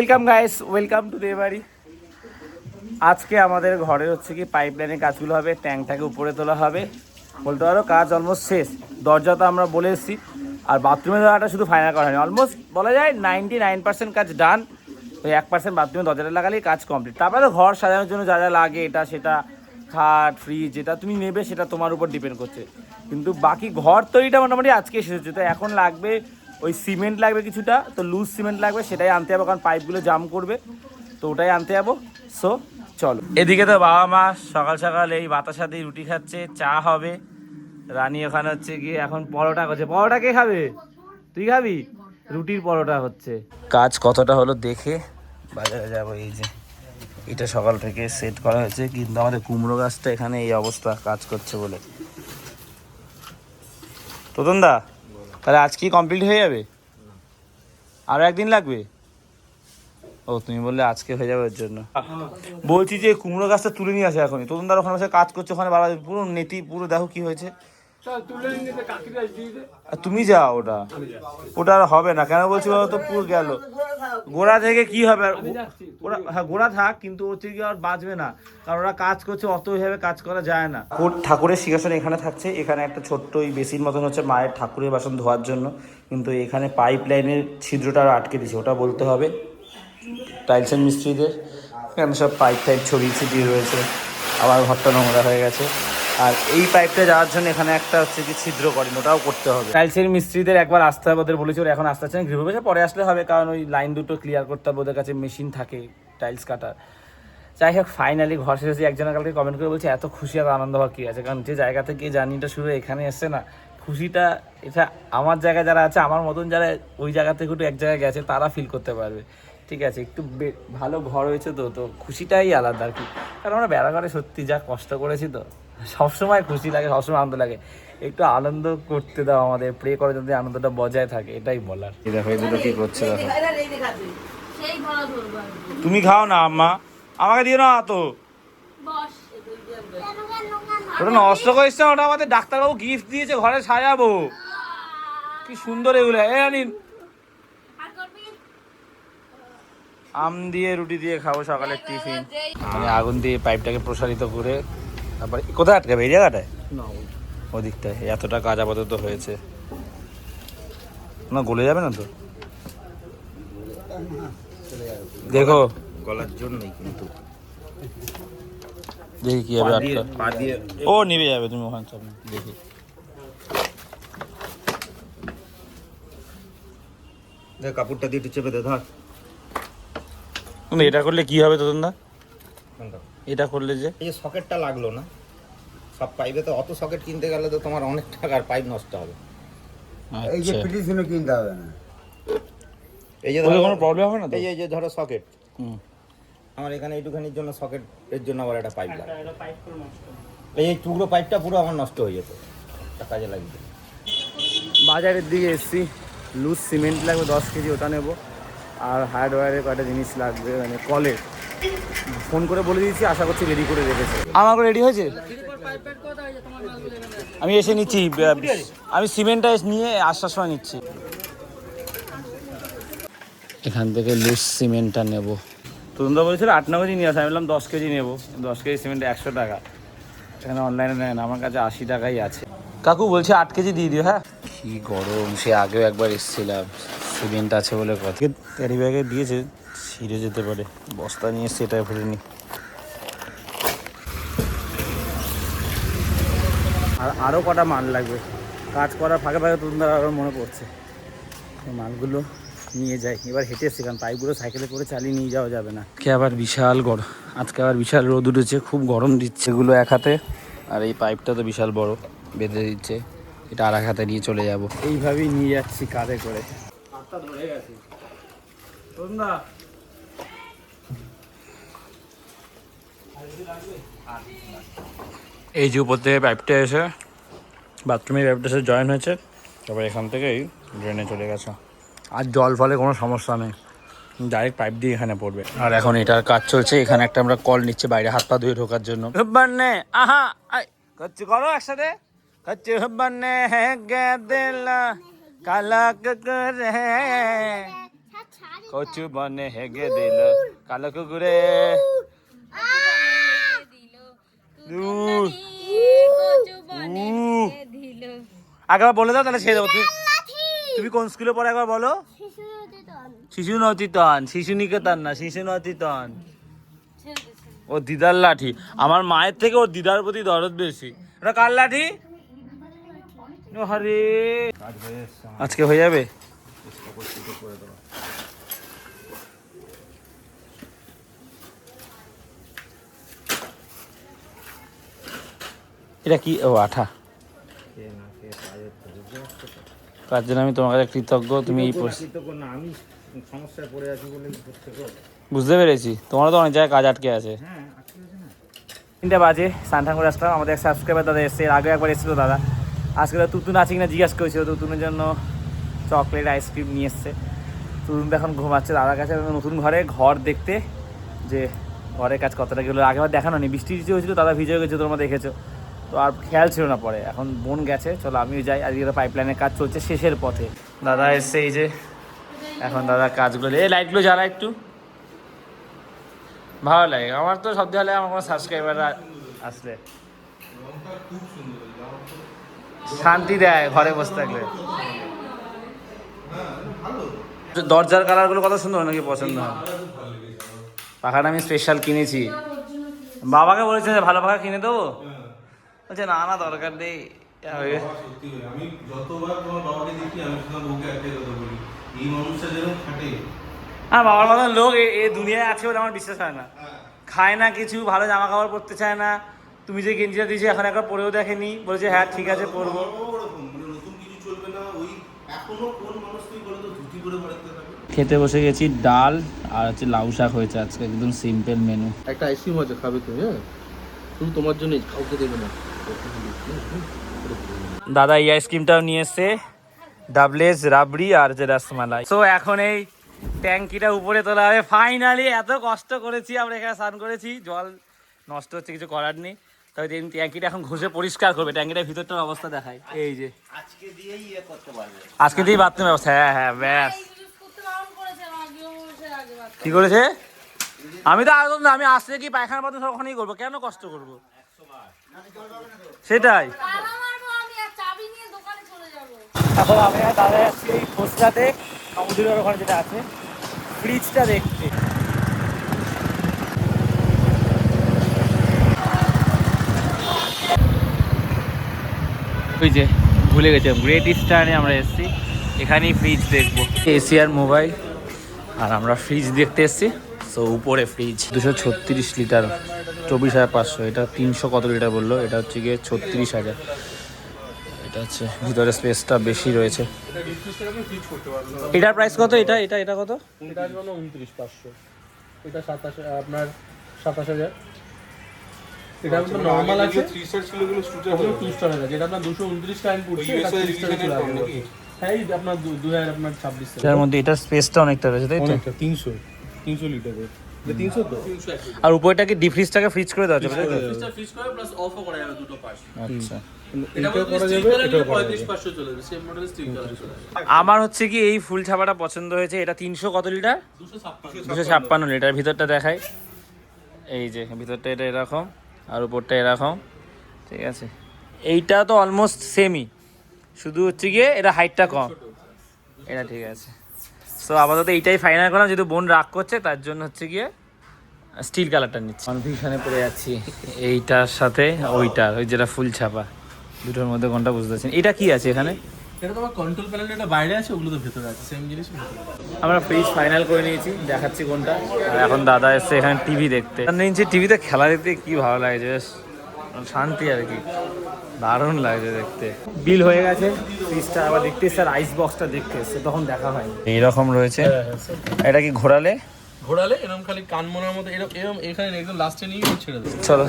Welcome guys, welcome to দেবাড়ি। আজকে আমাদের ঘরে হচ্ছে কি পাইপলাইনের কাজগুলো হবে, ট্যাঙ্কটাকে উপরে তোলা হবে, বলতে পারো কাজ অলমোস্ট শেষ। দরজা তো আমরা বলে এসেছি, আর বাথরুমের দরজাটা শুধু ফাইনাল করা হয়নি। অলমোস্ট বলা যায় 99% কাজ ডান। ওই 1% বাথরুমের দরজাটা লাগালেই কাজ কমপ্লিট। তারপরে ঘর সাজানোর জন্য যা যা লাগে, এটা সেটা খাট ফ্রিজ যেটা তুমি নেবে সেটা তোমার উপর ডিপেন্ড করছে, কিন্তু বাকি ঘর তৈরিটা মোটামুটি আজকে শেষ হচ্ছে। তো এখন লাগবে ওই সিমেন্ট লাগবে কিছুটা, তো লুজ সিমেন্ট লাগবে, সেটাই আনতে যাবো, কারণ পাইপগুলো জাম করবে, তো ওটাই আনতে যাবো। সো চলো। এদিকে তো বাবা মা সকাল সকাল এই বাতাসা দিয়ে রুটি খাচ্ছে, চা হবে। রানী ওখানে হচ্ছে গিয়ে এখন পরোটা করছে। পরোটা কে খাবে? তুই খাবি? রুটির পরোটা হচ্ছে। কাজ কতটা হলো দেখে বাজারে যাবো। এই যে এটা সকাল থেকে সেট করা হয়েছে, কিন্তু আমাদের কুমড়ো গাছটা এখানে এই অবস্থা কাজ করছে বলে। তোতন দা, তাহলে আজ কি কমপ্লিট হয়ে যাবে? আরো একদিন লাগবে? ও, তুমি বললে আজকে হয়ে যাবে ওর জন্য। বলছি যে কুমড়ো গাছটা তুলে নিয়ে আসে এখনই। তোতন দার ওখানে বসে কাজ করছে, ওখানে বাবা পুরো নেতি পুরো দেখো কি হয়েছে। আর তুমি যাও, ওটা আর হবে না। কেন বলছি বলো তো, পুরো গেল গোড়া থেকে কি হবে? ওরা হ্যাঁ গোড়া থাক, কিন্তু হচ্ছে কি আর বাঁচবে না, কারণ ওরা কাজ করছে, অত ওইভাবে কাজ করা যায় না। ঠাকুরের সিংহাসন এখানে থাকছে, এখানে একটা ছোট্ট ওই বেসিন মতন হচ্ছে মায়ের ঠাকুরের বাসন ধোয়ার জন্য, কিন্তু এখানে পাইপ লাইনের ছিদ্রটা আটকে দিয়েছে, ওটা বলতে হবে টাইলসের মিস্ত্রিদের। এখানে সব পাইপ টাইপ ছড়িয়ে ছিটিয়ে রয়েছে, আবার ঘরটা নোংরা হয়ে গেছে। আর এই পাইপটা যাওয়ার জন্য এখানে একটা হচ্ছে কি ছিদ্র করেন, ওটাও করতে হবে। টাইলসের মিস্ত্রিদের একবার আসতে হবে, ওদের বলেছে ওরা এখন আসতে চান, গৃহ প্রবেশে পরে আসলে হবে, কারণ ওই লাইন দুটো ক্লিয়ার করতে হবে, ওদের কাছে মেশিন থাকে টাইলস কাটার। যাই হোক, ফাইনালি ঘর শেষে একজনের কালকে কমেন্ট করে বলছে এত খুশি আর আনন্দ হওয়ার কী আছে, কারণ যে জায়গা থেকে জার্নিটা শুরু এখানে এসছে না, খুশিটা এটা আমার জায়গায় যারা আছে, আমার মতন যারা ওই জায়গা থেকে একটু এক জায়গায় গেছে, তারা ফিল করতে পারবে। ঠিক আছে, একটু ভালো ঘর হয়েছে, তো খুশিটাই আলাদা আর কি। কারণ আমরা বেড়া করে সত্যি যা কষ্ট করেছি, তো সবসময় খুশি লাগে, সবসময় আনন্দ লাগে। একটু আনন্দ করতে দাও আমাদের, প্রে করে যদি আনন্দটা বজায় থাকে, এটাই বলার। দেখো এই দুটো কি করছে, দেখো। তুমি খাও না আম্মা, আমাকে দিও না তো। ওটা নষ্ট করিস না, ওটা আমাদের ডাক্তারবাবু গিফট দিয়েছে, ঘরে সাজাবো। কি সুন্দর এগুলো। আম দিয়ে রুটি দিয়ে খাবো সকালের টিফিন। মানে আগুন দিয়ে পাইপটাকে প্রসারিত করে তারপরে কোথায় আটকাবে? এই জায়গাটায় না, ওদিকটায়। এতটা কাজ আপাতত হয়েছে না, গলে যাবে না তো? দেখো গলার জন্যই, কিন্তু দেখি কি হবে। ও নিভে যাবে, তুমি ওখানে দেখি। দেখ কাপড়টা দিয়ে একটু চেপে দে, ধর। এটা করলে কি হবে তোর না? এটা করলে যে এই সকেটটা লাগলো না, সব পাইপে তো অত সকেট কিনতে গেলে তো তোমার অনেক টাকার পাইপ নষ্ট হবে। এই যে ফিটিংসগুলো কিনতে হবে না, এই যে কোনো প্রবলেম হবে না তো। এই যে ধরো সকেট, আমার এখানে এইটুখানির জন্য সকেট এর জন্য আবার একটা পাইপ লাগে। এই টুকরো পাইপটা পুরো আমার নষ্ট হয়ে যেত, কাজে লাগবে। বাজারের দিকে এসছি, লুজ সিমেন্ট লাগবে 10 কেজি, ওটা নেবো। আর হার্ডওয়্যারের কয়েকটা জিনিস লাগবে, মানে কলের। ফোন করে বলে দিয়েছি, আশা করছি রেডি করে রেখেছে। আমার রেডি হয়েছে, আমি এসে নিচ্ছি। আমি সিমেন্টটা নিয়ে আসার সময় নিচ্ছি। এখান থেকে লুজ সিমেন্টটা নেব। তোমরা বলেছিল 8-9 কেজি নিয়ে আসে, আমি বললাম 10 কেজি নেবো। 10 কেজি সিমেন্ট 100 টাকা, এখানে অনলাইনে নেয় না, আমার কাছে 80 টাকাই আছে। কাকু বলছে 8 কেজি দিয়ে দিও। হ্যাঁ, কি গরম, সে আগেও একবার এসেছিলাম, সিমেন্ট আছে বলে কথা। ক্যারি ব্যাগে দিয়েছে, ছিঁড়ে যেতে পারে, বস্তা নিয়ে সেটা ভরে নি। আর আরও কটা মাল লাগবে, কাজ করার ফাঁকে ফাঁকে তোমরা আরও মনে পড়ছে, মালগুলো নিয়ে যাই। এবার হেঁটে এসছি, কারণ পাইপগুলো সাইকেলে করে চালিয়ে নিয়ে যাওয়া যাবে না। আবার বিশাল গরম, আজকে আবার বিশাল রোদ উঠেছে, খুব গরম দিচ্ছে। এগুলো এক হাতে, আর এই পাইপটা তো বিশাল বড়, বেঁধে দিচ্ছে, এটা আর এক হাতে নিয়ে চলে যাব। এইভাবেই নিয়ে যাচ্ছি কাঁধে করে। হাতটা ধরে গেছে তোমরা। এই যে উপর থেকে পাইপটা এসে বাথরুমের পাইপটা এসে জয়েন হয়েছে, তারপর এখান থেকেই ড্রেনে চলে গেছে। আর জল ফলে কোনো সমস্যা নেই, ডাইরেক্ট পাইপ দিয়ে এখানে পড়বে। আর এখন এটার কাজ চলছে, এখানে একটা আমরা কল নিচ্ছে বাইরে হাত পা ধুয়ে ঢোকার জন্য। হুব্বান্নে আহা করছি, করো একসাথে করছি। হুব্বান্নে হে গে দিল কালা করে কচু বনে হেগে দিল কালো কুকুরে একবার বলে দাও তাহলে ছেড়ে দেবো। তুমি কোন স্কুলে পড়ো একবার বলো? শিশু নতিতন, শিশু নিকেতন না, শিশু নতিতন। ও দিদার লাঠি। আমার মায়ের থেকে ওর দিদার প্রতি দরদ বেশি। ওটা কার লাঠি? আরে আজকে হয়ে যাবে। এটা কি? ও আঠা। তার জন্য আমি তোমার কাছে কৃতজ্ঞ। তুমি এই আমি সমস্যায় পড়ে আছি বলে বুঝতে পেরেছি। তোমারও তো অনেক জায়গায় কাজ আটকে আছে। 3টা বাজে, স্নান করে আসলাম। আমাদের এক সাবস্ক্রাইবার দাদা এসছে, এর আগে একবার এসেছিলো দাদা। আজকে তুতুন আছে কিনা জিজ্ঞাসা করেছিল, তুতুনের জন্য চকলেট আইসক্রিম নিয়ে এসছে। তুতুন তো এখন ঘুমাচ্ছে দাদার কাছে। নতুন ঘর দেখতে যে ঘরের কাজ কতটা গেলো, আগেবার দেখানো নি। বৃষ্টি হয়েছিল, দাদা ভিজে গেছে, তোমরা দেখেছো তো, আর খেয়াল ছিল না। পরে এখন বোন গেছে, চলো আমিও যাই। আজকে তো পাইপলাইনের কাজ চলছে শেষের পথে। দাদা এসছে, এই যে এখন দাদা কাজগুলো, এই লাইটগুলো জ্বালা একটু, ভালো লাগে আমার তো। সব ভালো লাগে আমার কোনো সাবস্ক্রাইবাররা আসলে, শান্তি দেয় ঘরে বসে থাকলে। দরজার কালারগুলো কত সুন্দর, নাকি পছন্দ হয়? পাখাটা আমি স্পেশাল কিনেছি। বাবাকে বলেছে যে ভালো পাখা কিনে দেবো, বলছে না না দরকার নেই। আমি যতবার তোমার বাবাকে দেখি আমি ওকে একটাই কথা বলি, এই মানুষটা যেরকম খাটে। হ্যাঁ, বাবার মতন লোক এই দুনিয়ায় আছে বলে আমার বিশ্বাস হয় না। খায় না কিছু, ভালো জামা কাপড় পরতে চায় না। তুমি যে গেঞ্জিটা দিয়েছি এখন একবার পরেও দেখেনি, বলেছে হ্যাঁ ঠিক আছে পরবো। নতুন কিছু চলবে না, ওই এখনো কোন মানুষ তুই বলে তো ধুতি করে বাড়িতে থাকে। খেতে বসে গেছি, ডাল আর হচ্ছে লাউ শাক হয়েছে আজকে, একদম সিম্পল মেনু। একটা আইসক্রিম আছে, খাবে তুমি? হ্যাঁ, শুধু তোমার জন্যই, কাউকে দেবে না। দাদা এই আইসক্রিমটাও নিয়ে এসছে, ডাবলেস রাবড়ি আর যে রসমালাই। তো এখন এই ট্যাঙ্কিটা উপরে তোলা হবে ফাইনালি। এত কষ্ট করেছি আমরা, এখানে স্নান করেছি, জল নষ্ট হচ্ছে, কিছু করার নেই। তবে ট্যাঙ্কিটা এখন ঘষে পরিষ্কার করবে। ট্যাঙ্কিটার ভিতরটার অবস্থা দেখায়, এই যে আজকে দিয়েই বাথরুম ব্যবস্থা। হ্যাঁ হ্যাঁ, ব্যাস। কি করেছে? আমি তো আদম না, আমি আসলে কি পায়খানা বাথরুম সব ওখানেই করবো, কেন কষ্ট করবো? সেটাই। এখন আমি দাদা যাচ্ছি এই খোঁজটাতে, সমুদ্রের ওখানে যেটা আছে, ফ্রিজটা দেখতে। ওই যে ভুলে গেছিলাম, গ্রেট ইস্টার্নে আমরা এসেছি, এখানেই ফ্রিজ দেখবো। এশিয়ার মোবাইল, আর আমরা ফ্রিজ দেখতে এসেছি। তো উপরে ফ্রিজ 236 লিটার, 24,500। এটা 300 কত লিটার বললো, এটা হচ্ছে গিয়ে 36,000। এটা হচ্ছে ভিতরে স্পেসটা বেশি রয়েছে। এটার প্রাইস কত? এটা এটা এটা কত? এটা 29,500, এটা 27 আপনার 27,000। এটা আপনার নরমাল আছে, 3 স্টার ছিল, গুলো টু স্টার আছে। যেটা আপনার 229 টাইম পড়ছে, এটা 3 স্টার ছিল নাকি? হ্যাঁ, এই আপনার 2026 এর মধ্যে এটার স্পেসটা অনেকটা রয়েছে, তাই তো? 300 লিটারের, 300 তো। আর উপরটাকে ডিপ ফ্রিজটাকে ফ্রিজ করে দেওয়া যাবে, তাই তো? ফ্রিজ করে প্লাস অফও করা যাবে দুটো পাশ। আচ্ছা, এটা করা যাবে, এটা 35,500 চলে যাবে, সেম মডেল স্টিল কালার চলে যাবে। আমার হচ্ছে কি এই ফুল ছাপাটা পছন্দ হয়েছে। এটা 300 কত লিটার? 256 লিটার। ভিতরটা দেখাই, এই যে ভিতরটা এটা এরকম, আর উপরটা এরকম, ঠিক আছে। এইটা তো অলমোস্ট সেমই, শুধু হচ্ছে গিয়ে এটা হাইটটা কম, এটা ঠিক আছে। সো আপাতত এইটাই ফাইনাল করলাম, যেহেতু বোন রাগ করছে তার জন্য হচ্ছে গিয়ে স্টিল কালারটা নিচ্ছি। কনফিউশনে পড়ে যাচ্ছি এইটার সাথে ওইটার, ওই যেটা ফুল ছাপা, দুটোর মধ্যে কোনটা বুঝতে পারছি। এটা কি আছে এখানে? এটা তোমার কন্ট্রোল প্যানেল, এটা বাইরে আছে, ওগুলো তো ভেতরে আছে, সেম জিনিস ভেতরে। আমরা ফ্রিজ ফাইনাল করে নিয়েছি, দেখাচ্ছি কোনটা। আর এখন দাদা এসছে এখানে টিভি দেখতে। নিয়েছি টিভিতে খেলা দেখতে, কি ভালো লাগছে, বেশ শান্তি আর কি, দারুণ লাগছে দেখতে। বিল হয়ে গেছে, ফ্রিজটা আবার দেখতে এসছে, আর আইস বক্সটা দেখতে এসছে, তখন দেখা হয়নি। এইরকম রয়েছে, এটা কি ঘোরালে এরকম খালি কান মোনার মতো এরকম এখানে একদম লাস্টে নিয়ে ছেড়ে দেবে। চলো।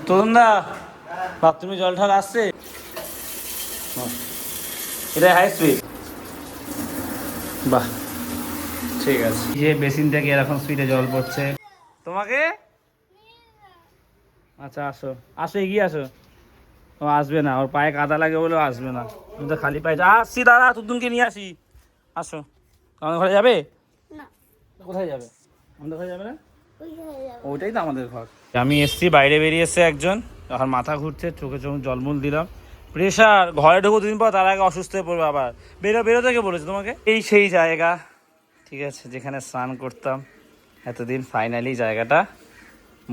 তরুণদা বাথরুমে জল ঢাল আসছে, এটা হাই স্পিড। বাহ, ঠিক আছে। যে বেসিন থেকে এরকম স্পিডে জল পড়ছে। তোমাকে আচ্ছা আসো আসো, এগিয়ে আসো। ও আসবে না, ওর পায়ে কাদা লাগে বলেও আসবে না। তুমি তো খালি পায়ে আসছি, দাদা তুতুনকে নিয়ে আসি। আসো। আমাদের ঘরে যাবে? না, কোথায় যাবে? আমাদের ঘরে যাবে না? ওই হয়ে যাবে। ওইটাই তো আমাদের ঘর। আমি এসছি, বাইরে বেরিয়ে এসছে একজন, এখন মাথা ঘুরছে, চোখে চোখ জলমুল দিলাম। প্রেশার, ঘরে ঢুকো দুদিন পর, তার আগে অসুস্থ হয়ে পড়বে আবার। বেরোতে কে বলেছে তোমাকে? এই সেই জায়গা, ঠিক আছে, যেখানে স্নান করতাম এতদিন, ফাইনালি জায়গাটা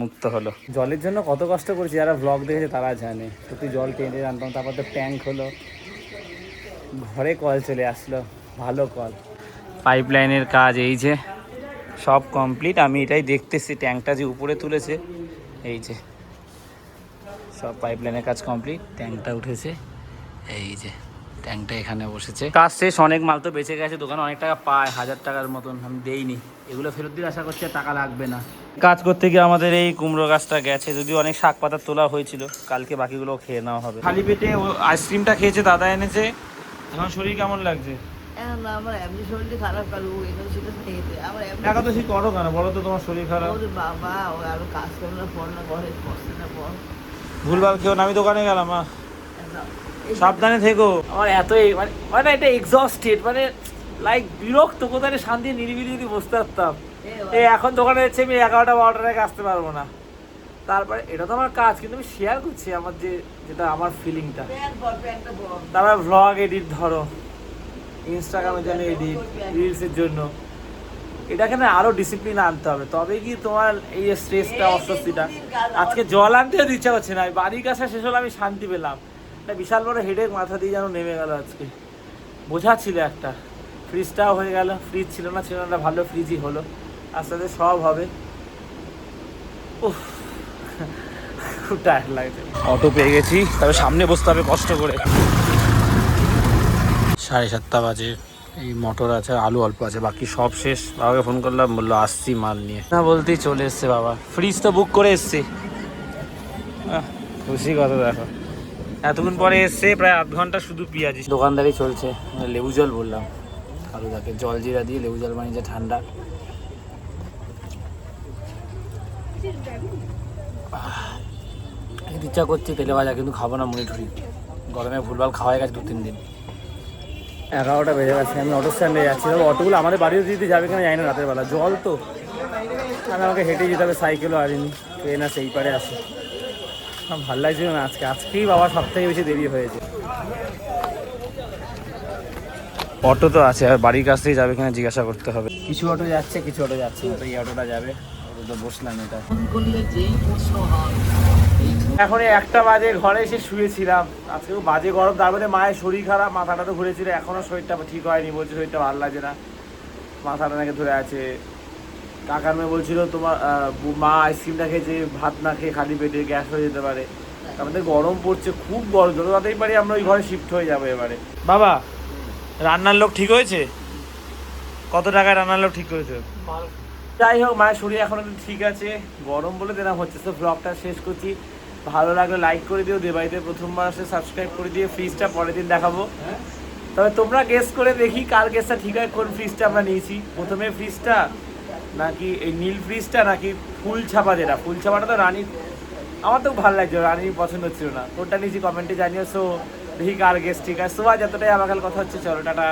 মুক্ত হলো। জলের জন্য কত কষ্ট করেছি, যারা ব্লগ দেখেছে তারা জানে। সত্যি জল টেনে আনতাম, তারপর তো ট্যাঙ্ক হলো, ঘরে কল চলে আসলো, ভালো কল। পাইপ লাইনের কাজ এই যে সব কমপ্লিট। আমি এটাই দেখতেছি, ট্যাঙ্কটা যে উপরে তুলেছে, এই যে সব পাইপ লাইনের কাজ কমপ্লিট। ট্যাঙ্কটা উঠেছে, এই যে ট্যাঙ্কটা এখানে বসেছে। কাজ শেষ, অনেক মাল তো বেঁচে গেছে, দোকানে অনেক টাকা পায়, 1000 টাকার মতন। আমি দেইনি, এগুলো ফেরত দিয়ে আশা করছি আর টাকা লাগবে না। কাজ করতে গিয়ে আমাদের এই কুমড়ো গাছটা গেছে, যদিও অনেক শাক পাতা তোলা হয়েছিল, কালকে বাকিগুলো খেয়ে নেওয়া হবে। খালি পেটে আইসক্রিমটা খেয়েছে, দাদা এনেছে। এখন শরীর কেমন লাগছে? এখন আমার এমনি শরীরটা খারাপ কারণ একাদশীটা খেয়েছে আমার এমনি একাদশী করো কেন বলো তো, তোমার শরীর খারাপ? ওরে বাবা ও আরো কাজ করে না, পড় না, ঘরে বসে না, পড় ভুলভাল কেউ না, আমি দোকানে গেলাম। সাবধানে থেকো। আমার এত মানে এটা এক্সস্টেড, মানে লাইক বিরক্ত, কোথায় শান্তি নিরিবিলি যদি বসতে পারতাম। এই এখন দোকানে যাচ্ছে, আমি 11টা-12টার আগে আসতে পারবো না। তারপরে এটা তো আমার কাজ, কিন্তু আমি শেয়ার করছি আমার যেটা আমার ফিলিংটা। তারপরে ভ্লগ এডিট, ধরো ইনস্টাগ্রামের জন্য এডিট, রিলসের জন্য, এটাকে না আরো ডিসিপ্লিন আনতে হবে, তবে কি তোমার এই যে স্ট্রেসটা, অস্বস্তিটা। আজকে জল আনতেও ইচ্ছা করছে না, বাড়ির কাছে শেষ হলে আমি শান্তি পেলাম। একটা বিশাল বড় হেডেক মাথা দিয়ে যেন নেমে গেল আজকে। বোঝা ছিল একটা, ফ্রিজটাও হয়ে গেল, ফ্রিজ ছিল না, ভালো ফ্রিজই হলো, আস্তে আস্তে সব হবে। উফ, খুব টায়ার্ড লাগছে। অটো পেয়ে গেছি, তবে সামনে বসতে হবে কষ্ট করে। 7:30 বাজে। এই মটর আছে, আলু অল্প আছে, বাকি সব শেষ। বাবাকে ফোন করলাম, বললো আসছি মাল নিয়ে। না বলতেই চলে এসছে বাবা, ফ্রিজ তো বুক করে এসছি। খুশি কথা দেখো, এতক্ষণ পরে এসছে, প্রায় আধ ঘন্টা শুধু পেঁয়াজি। দোকানদারি চলছে, লেবু জল বললাম আলুদাকে, জল জিরা দিয়ে লেবু জল বানিয়েছে, ঠান্ডা। ইচ্ছা করছে তেলে ভাজা, কিন্তু খাবো না, মুড়ি ঠুড়ি গরমে ভুলভাল খাওয়া গেছে 2-3 দিন। 11টা বেজে গেছে, আমি অটো স্ট্যান্ডে যাচ্ছি। তবে অটোগুলো আমাদের বাড়িতে দিতে যাবে কিনা জানি না, রাতের বেলা জল তো, আমি আমাকে হেঁটে যেতে হবে, সাইকেলও আনিনি, ট্রেন আছে এই পারে আসে। আমার ভালো লাগছিল না আজকেই বাবা সব থেকে বেশি দেরি হয়েছে। অটো তো আছে, আর বাড়ির কাছ থেকে যাবে কিনা জিজ্ঞাসা করতে হবে। কিছু অটো যাচ্ছে, কিছু অটো যাচ্ছে না, তো এই অটোটা যাবে, অটোতে বসলাম। এটা করলে যেই প্রশ্ন হয় এখন 1টা বাজে, ঘরে এসে শুয়েছিলাম। আজকেও বাজে গরম, তারপরে মায়ের শরীর খারাপ, মাথাটা তো ঘুরেছিল, এখনো শরীরটা ঠিক হয়নি, বলছে শরীরটা ভালো লাগছে না, মাথাটা নাকি ধরে আছে। কাকার মেয়ে বলছিল তোমার মা আইসক্রিমটা খেয়েছে, ভাত না খেয়ে খালি পেটে গ্যাস হয়ে যেতে পারে। আমাদের গরম পড়ছে, খুব গরম, যত তাড়াতাড়ি পারি আমরা ওই ঘরে শিফট হয়ে যাবো এবারে। বাবা, রান্নার লোক ঠিক হয়েছে? কত টাকায় রান্নার লোক ঠিক হয়েছে? যাই হোক, মায়ের শরীর এখন একটু ঠিক আছে, গরম বলে দেওয়া হচ্ছে। তো ব্লগটা শেষ করছি, ভালো লাগলে লাইক করে দিও, দেবাইতে প্রথমবার আসে সাবস্ক্রাইব করে দিয়ে। ফ্রিজটা পরের দিন দেখাবো, তবে তোমরা গেস করে দেখি কার গেসটা ঠিক হয়, কোন ফ্রিজটা আমরা নিয়েছি। প্রথমে ফ্রিজটা নাকি এই নীল ফ্রিজটা, নাকি ফুল ছাপা, যেটা ফুল ছাপাটা তো রানীর, আমার তো ভালো লাগছে, রানীর পছন্দ ছিল না, কোনটা নিয়েছি কমেন্টে জানিও। সো দেখি কার গেস ঠিক আছে। সো আজ এতটাই, আমার কথা হচ্ছে, চলো টাটা।